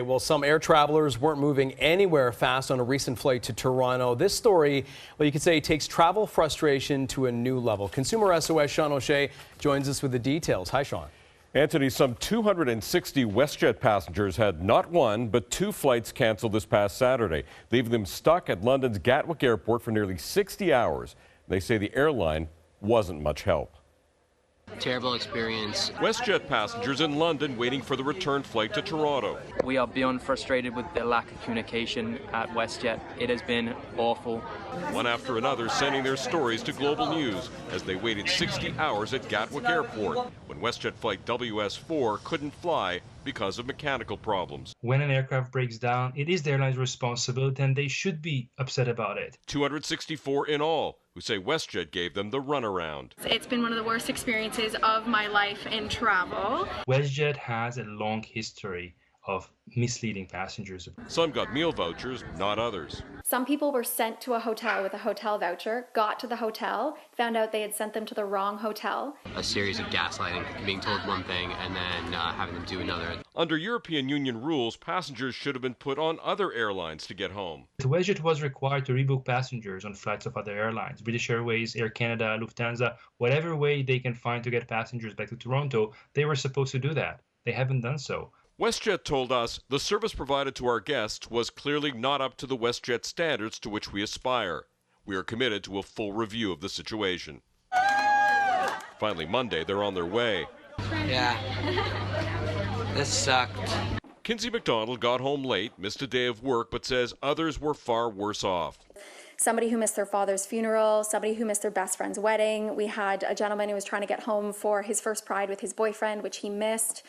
well, some air travelers weren't moving anywhere fast on a recent flight to Toronto. This story, well, you could say, takes travel frustration to a new level. Consumer SOS Sean O'Shea joins us with the details. Hi, Sean. Anthony, some 260 WestJet passengers had not one, but two flights canceled this past Saturday, leaving them stuck at London's Gatwick Airport for nearly 60 hours. They say the airline wasn't much help. Terrible experience. WestJet passengers in London waiting for the return flight to Toronto. We are beyond frustrated with the lack of communication at WestJet. It has been awful. One after another sending their stories to Global News as they waited 60 hours at Gatwick Airport when WestJet flight WS4 couldn't fly because of mechanical problems. When an aircraft breaks down, it is the airline's responsibility and they should be upset about it. 264 in all who say WestJet gave them the runaround. It's been one of the worst experiences of my life in travel. WestJet has a long history of misleading passengers. Some got meal vouchers, not others. Some people were sent to a hotel with a hotel voucher, got to the hotel, found out they had sent them to the wrong hotel. A series of gaslighting, being told one thing and then having them do another. Under European Union rules, passengers should have been put on other airlines to get home. WestJet was required to rebook passengers on flights of other airlines. British Airways, Air Canada, Lufthansa, whatever way they can find to get passengers back to Toronto, they were supposed to do that. They haven't done so. WestJet told us the service provided to our guests was clearly not up to the WestJet standards to which we aspire. We are committed to a full review of the situation. Finally, Monday, they're on their way. Yeah, this sucked. Kinsey McDonald got home late, missed a day of work, but says others were far worse off. Somebody who missed their father's funeral, somebody who missed their best friend's wedding. We had a gentleman who was trying to get home for his first Pride with his boyfriend, which he missed.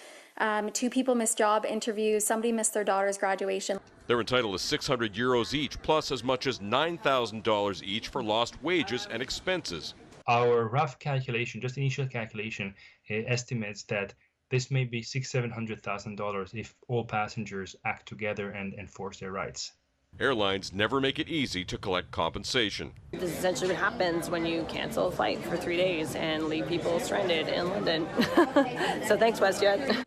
Two people missed job interviews. Somebody missed their daughter's graduation. They're entitled to €600 each, plus as much as $9,000 each for lost wages and expenses. Our rough calculation, just initial calculation, estimates that this may be $600,000–700,000 if all passengers act together and enforce their rights. Airlines never make it easy to collect compensation. This is essentially what happens when you cancel a flight for 3 days and leave people stranded in London. So thanks, WestJet.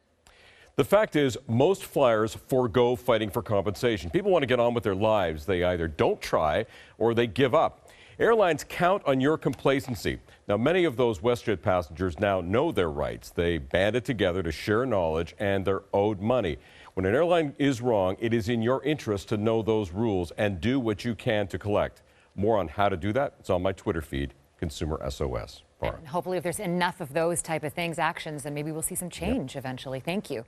The fact is, most flyers forego fighting for compensation. People want to get on with their lives. They either don't try or they give up. Airlines count on your complacency. Now, many of those WestJet passengers now know their rights. They banded together to share knowledge and they're owed money. When an airline is wrong, it is in your interest to know those rules and do what you can to collect. More on how to do that, it's on my Twitter feed, Consumer SOS. And hopefully if there's enough of those type of things, actions, then maybe we'll see some change eventually. Thank you.